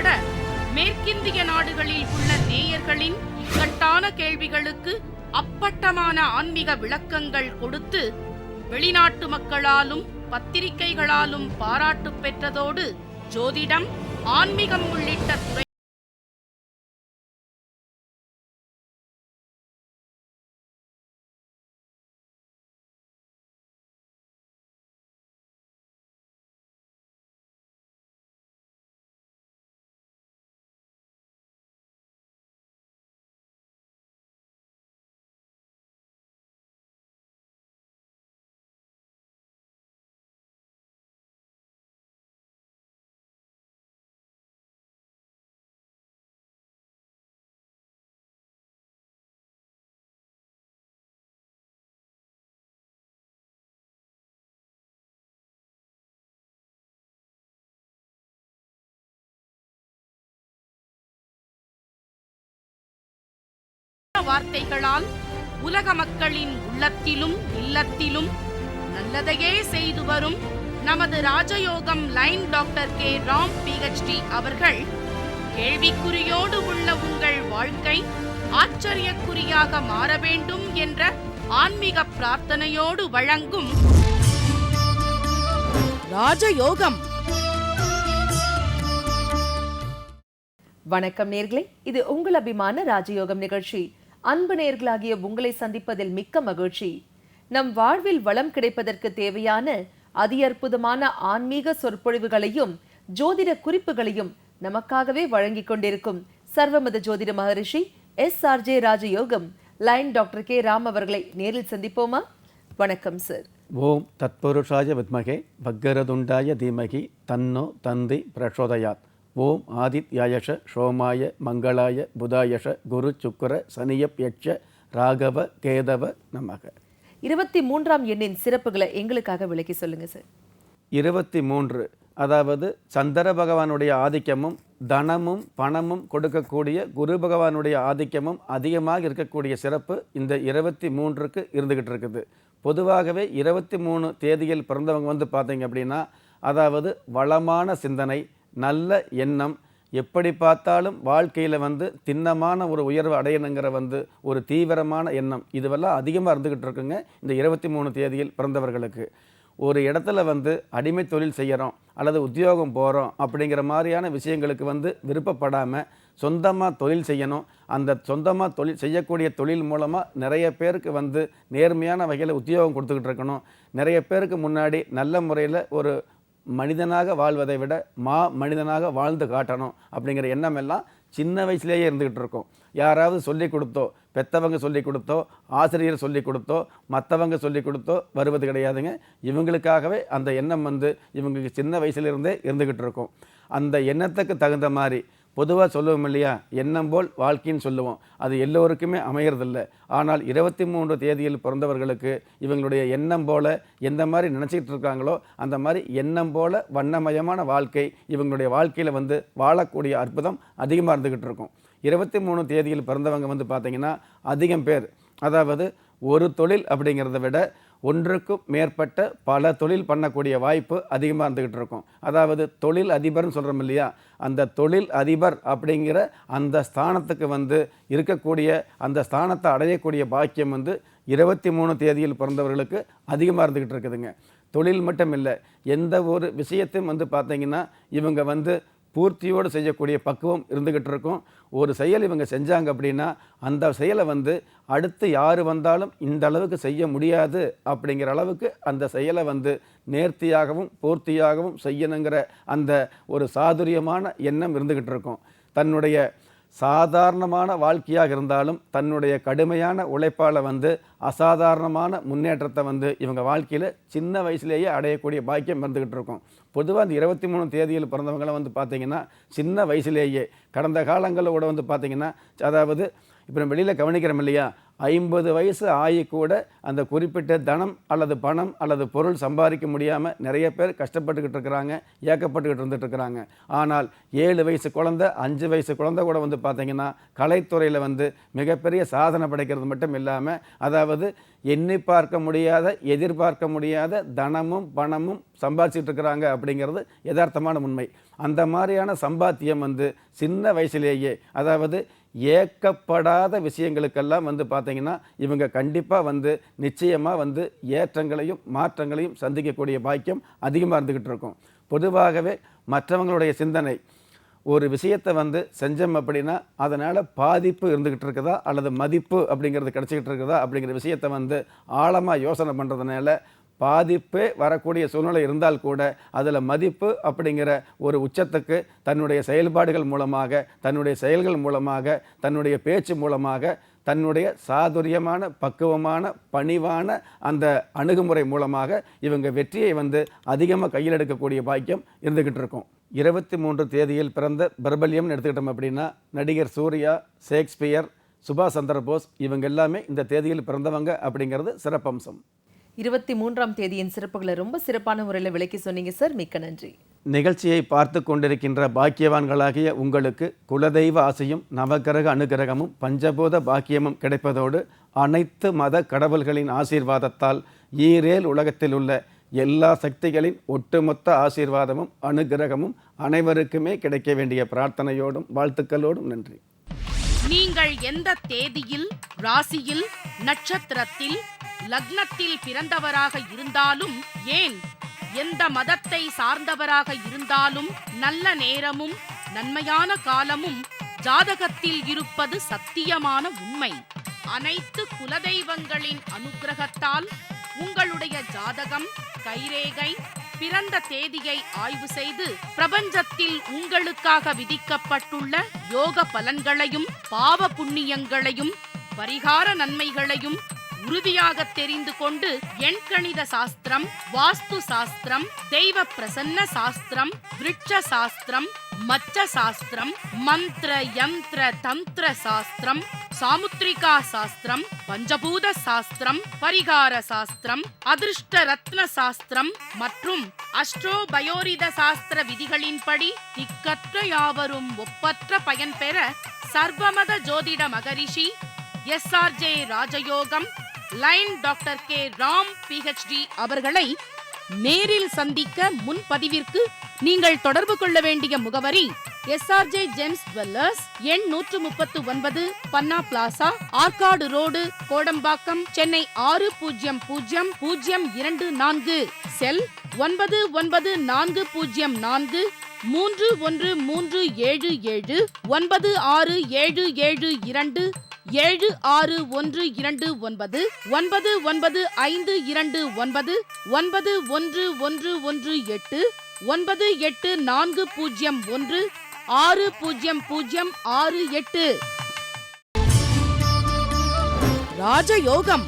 உட்பட மேற்கிந்திய நாடுகளில் உள்ள நேயர்களின் இக்கட்டான கேள்விகளுக்கு அப்பட்டமான ஆன்மீக விளக்கங்கள் கொடுத்து வெளிநாட்டு மக்களாலும் பத்திரிகைகளாலும் பாராட்டு பெற்றதோடு ஜோதிடம், ஆன்மீகம் உள்ளிட்ட துறை வார்த்தைகளால் உலக மக்களின் உள்ளத்திலும் இல்லத்திலும் நல்லதையே செய்து வரும் நமது ராஜயோகம் line doctor K Ram PhD அவர்கள் கேள்விக்குறியோடு உள்ள உங்கள் வாழ்க்கை ஆச்சரியக்குறியாக மாற வேண்டும் என்ற ஆன்மீக பிரார்த்தனையோடு வழங்கும் ராஜயோகம். வணக்கம் நேர்களே, இது உங்கள் அபிமான ராஜயோகம் நிகழ்ச்சி. அன்பு நேர்களாகிய உங்களை சந்திப்பதில் மிக்க மகிழ்ச்சி. நம் வாழ்வில் வளம் கிடைப்பதற்கு தேவையான அதி அற்புதமான ஆன்மீக சொற்பொழிவுகளையும் ஜோதிட குறிப்புகளையும் நமக்காகவே வழங்கிக் கொண்டிருக்கும் சர்வமத ஜோதிட மகரிஷி SRJ ராஜயோகம் லைன் டாக்டர் கே ராம் அவர்களை நேரில் சந்திப்போமா? வணக்கம் சார். ஓம் தத்புருஷாய வித்மகே வக்கரதுண்டாய தீமகி தன்னோ தந்தி பிரச்சோதயாத். ஓம் ஆதித்யாயஷ சோமாய மங்களாய புதாயஷ குரு சுக்கர சனியப்யட்ச ராகவ கேதவ நமக. 23ஆம் எண்ணின் சிறப்புகளை எங்களுக்காக விளக்கி சொல்லுங்க சார். 23, அதாவது சந்திர பகவானுடைய ஆதிக்கமும் தனமும் பணமும் கொடுக்கக்கூடிய குரு பகவானுடைய ஆதிக்கமும் அதிகமாக இருக்கக்கூடிய சிறப்பு இந்த 23க்கு இருந்துக்கிட்டு இருக்குது. பொதுவாகவே 23 தேதியில் பிறந்தவங்க பார்த்தீங்க அப்படின்னா, அதாவது வளமான சிந்தனை, நல்ல எண்ணம், எப்படி பார்த்தாலும் வாழ்க்கையில் திண்ணமான ஒரு உயர்வு அடையணுங்கிற ஒரு தீவிரமான எண்ணம், இதுவெல்லாம் அதிகமாக இருந்துக்கிட்டு இருக்குங்க இந்த 23 தேதியில் பிறந்தவர்களுக்கு. ஒரு இடத்துல அடிமை தொழில் செய்கிறோம் அல்லது உத்தியோகம் போகிறோம் அப்படிங்கிற மாதிரியான விஷயங்களுக்கு விருப்பப்படாமல் சொந்தமாக தொழில் செய்யணும். அந்த சொந்தமாக தொழில் செய்யக்கூடிய தொழில் மூலமாக நிறைய பேருக்கு நேர்மையான வகையில் உத்தியோகம் கொடுத்துக்கிட்டு இருக்கணும். நிறைய பேருக்கு முன்னாடி நல்ல முறையில் ஒரு மனிதனாக வாழ்வதை விட மனிதனாக வாழ்ந்து காட்டணும் அப்படிங்கிற எண்ணம் எல்லாம் சின்ன வயசுலேயே இருந்துக்கிட்டு இருக்கோம். யாராவது சொல்லி கொடுத்தோ, பெற்றவங்க சொல்லி கொடுத்தோ, ஆசிரியர் சொல்லி கொடுத்தோ, மற்றவங்க சொல்லி கொடுத்தோ வருவது கிடையாதுங்க. இவங்களுக்காகவே அந்த எண்ணம் இவங்களுக்கு சின்ன வயசுலேருந்தே இருந்துக்கிட்டு இருக்கும். அந்த எண்ணத்துக்கு தகுந்த மாதிரி பொதுவாக சொல்லுவோம் இல்லையா, எண்ணம் போல் வாழ்க்கைன்னு சொல்லுவோம். அது எல்லோருக்குமே அமையறதில்லை. ஆனால் 23 தேதியில் பிறந்தவர்களுக்கு இவங்களுடைய எண்ணம் போல் எந்த மாதிரி நினச்சிக்கிட்டு இருக்காங்களோ அந்த மாதிரி எண்ணம் போல் வண்ணமயமான வாழ்க்கை இவங்களுடைய வாழ்க்கையில் வாழக்கூடிய அற்புதம் அதிகமாக இருந்துக்கிட்டு இருக்கும். 23 தேதியில் பிறந்தவங்க பார்த்திங்கன்னா அதிகம் பேர், அதாவது ஒரு தொழில் அப்படிங்கிறத விட ஒன்றுக்கும் மேற்பட்ட பல தொழில் பண்ணக்கூடிய வாய்ப்பு அதிகமாக இருந்துக்கிட்டு இருக்கும். அதாவது தொழில் அதிபர்னு சொல்கிறோம் இல்லையா, அந்த தொழில் அதிபர் அப்படிங்கிற அந்த ஸ்தானத்துக்கு இருக்கக்கூடிய அந்த ஸ்தானத்தை அடையக்கூடிய பாக்கியம் 23 தேதியில் பிறந்தவர்களுக்கு அதிகமாக இருந்துக்கிட்டு இருக்குதுங்க. தொழில் மட்டும் இல்லை, எந்த ஒரு விஷயத்தையும் பார்த்திங்கன்னா இவங்க பூர்த்தியோடு செய்யக்கூடிய பக்குவம் இருந்துக்கிட்டு இருக்கும். ஒரு செயல் இவங்க செஞ்சாங்க அப்படின்னா அந்த செயலை அடுத்து யார் வந்தாலும் இந்த அளவுக்கு செய்ய முடியாது அப்படிங்கிற அளவுக்கு அந்த செயலை நேர்த்தியாகவும் பூர்த்தியாகவும் செய்யணுங்கிற அந்த ஒரு சாதுரியமான எண்ணம் இருந்துக்கிட்டு இருக்கும். தன்னுடைய சாதாரணமான வாழ்க்கையாக இருந்தாலும் தன்னுடைய கடுமையான உழைப்பால் அசாதாரணமான முன்னேற்றத்தை இவங்க வாழ்க்கையில் சின்ன வயசுலேயே அடையக்கூடிய பாக்கியம் இருந்துக்கிட்டு இருக்கும். பொதுவாக அந்த 23 தேதியில் பிறந்தவங்களை பார்த்திங்கன்னா சின்ன வயசுலேயே கடந்த காலங்களோட பார்த்திங்கன்னா, அதாவது இப்போ நம்ம வெளியில் கவனிக்கிறோம் இல்லையா, 50 வயசு ஆகி கூட அந்த குறிப்பிட்ட தனம் அல்லது பணம் அல்லது பொருள் சம்பாதிக்க முடியாமல் நிறைய பேர் கஷ்டப்பட்டுக்கிட்டு இருக்கிறாங்க, ஏக்கப்பட்டுக்கிட்டு இருந்துட்டு இருக்கிறாங்க. ஆனால் 7 வயசு குழந்தை, 5 வயசு குழந்தை கூட வந்து பார்த்திங்கன்னா கலைத்துறையில் வந்து மிகப்பெரிய சாதனை படைக்கிறது மட்டும் இல்லாமல், அதாவது எண்ணி பார்க்க முடியாத, எதிர்பார்க்க முடியாத தனமும் பணமும் சம்பாதிச்சிட்டு இருக்கிறாங்க அப்படிங்கிறது யதார்த்தமான உண்மை. அந்த மாதிரியான சம்பாத்தியம் வந்து சின்ன வயசுலேயே, அதாவது ஏக்கப்படாத விஷயங்களுக்கெல்லாம் வந்து பார்த்திங்கன்னா இவங்க கண்டிப்பாக வந்து நிச்சயமாக வந்து ஏற்றங்களையும் மாற்றங்களையும் சந்திக்கக்கூடிய பாக்கியம் அதிகமாக இருந்துக்கிட்டு இருக்கும். பொதுவாகவே மற்றவங்களுடைய சிந்தனை, ஒரு விஷயத்தை வந்து செஞ்சோம் அப்படின்னா அதனால் பாதிப்பு இருந்துக்கிட்டு இருக்குதா அல்லது மதிப்பு அப்படிங்கிறது கிடச்சிக்கிட்டு இருக்குதா அப்படிங்கிற விஷயத்தை வந்து ஆழமாக யோசனை பண்ணுறதுனால பாதிப்பே வரக்கூடிய சூழ்நிலை இருந்தால் கூட அதில் மதிப்பு அப்படிங்கிற ஒரு உச்சத்துக்கு தன்னுடைய செயல்பாடுகள் மூலமாக, தன்னுடைய செயல்கள் மூலமாக, தன்னுடைய பேச்சு மூலமாக, தன்னுடைய சாதுரியமான பக்குவமான பணிவான அந்த அணுகுமுறை மூலமாக இவங்க வெற்றியை வந்து அதிகமாக கையில் எடுக்கக்கூடிய பாக்கியம் இருந்துக்கிட்டு இருக்கும். 23 தேதியில் பிறந்த பிரபல்யம்னு எடுத்துக்கிட்டோம் அப்படின்னா நடிகர் சூர்யா, ஷேக்ஸ்பியர், சுபாஷ் சந்திர போஸ் இவங்க எல்லாமே இந்த தேதியில் பிறந்தவங்க அப்படிங்கிறது சிறப்பம்சம். 23ஆம் தேதியின் சிறப்புகளை ரொம்ப சிறப்பான முறையில் விளக்கி சொன்னீங்க சார், மிக்க நன்றி. நிகழ்ச்சியை பார்த்து கொண்டிருக்கின்ற பாக்கியவான்களாகிய உங்களுக்கு குலதெய்வ ஆசையும் நவகிரக அனுகிரகமும் பஞ்சபூத பாக்கியமும் கிடைப்பதோடு அனைத்து மத கடவுள்களின் ஆசீர்வாதத்தால் ஈரேல் உலகத்தில் உள்ள எல்லா சக்திகளின் ஒட்டுமொத்த ஆசீர்வாதமும் அனுகிரகமும் அனைவருக்குமே கிடைக்க வேண்டிய பிரார்த்தனையோடும் வாழ்த்துக்களோடும் நன்றி. நீங்கள் எந்த தேதியில், ராசியில், நட்சத்திரத்தில், லக்னத்தில் பிறந்தவராக இருந்தாலும், ஏன் எந்த மதத்தை சார்ந்தவராக இருந்தாலும் நல்ல நேரமும் நன்மையான காலமும் ஜாதகத்தில் இருப்பது சத்தியமான உண்மை. அனைத்து குலதெய்வங்களின் அனுக்கிரகத்தால் உங்களுடைய ஜாதகம், கைரேகை, பிறந்த தேதியை ஆய்வு செய்து பிரபஞ்சத்தில் உங்களுக்காக விதிக்கப்பட்டுள்ள யோக பலன்களையும் பாவ புண்ணியங்களையும் பரிகார நன்மைகளையும் உறுதியாக தெரிந்து கொண்டு எண்கணித சாஸ்திரம், வாஸ்து சாஸ்திரம், தெய்வ பிரசன்ன சாஸ்திரம், விருட்ச சாஸ்திரம், மச்ச சாஸ்திரம், மந்திர யந்திர தந்திர சாஸ்திரம், சாமுத்ரிகா சாஸ்திரம், பஞ்சபூத சாஸ்திரம், பரிகார சாஸ்திரம், அதிர்ஷ்ட ரத்ன சாஸ்திரம் மற்றும் அஸ்ட்ரோபயோரித சாஸ்திர விதிகளின்படி திக்கற்ற யாவரும் ஒப்பற்ற பயன் பெற சர்வமத ஜோதிட மகரிஷி SRJ ராஜயோகம் line doctor K Ram PhD அவர்களை நேரில் சந்திக்க முன்பதிவிற்கு நீங்கள் தொடர்பு கொள்ள வேண்டிய முகவரி SRJ ஜெம்ஸ் ஜுவல்லர்ஸ், எண் 139, பன்னா பிளாசா, ஆற்காடு ரோடு, கோடம்பாக்கம், சென்னை 600024, செல் 9940431377 96772729 76129 99529 91118 98401 60068. ராஜயோகம்.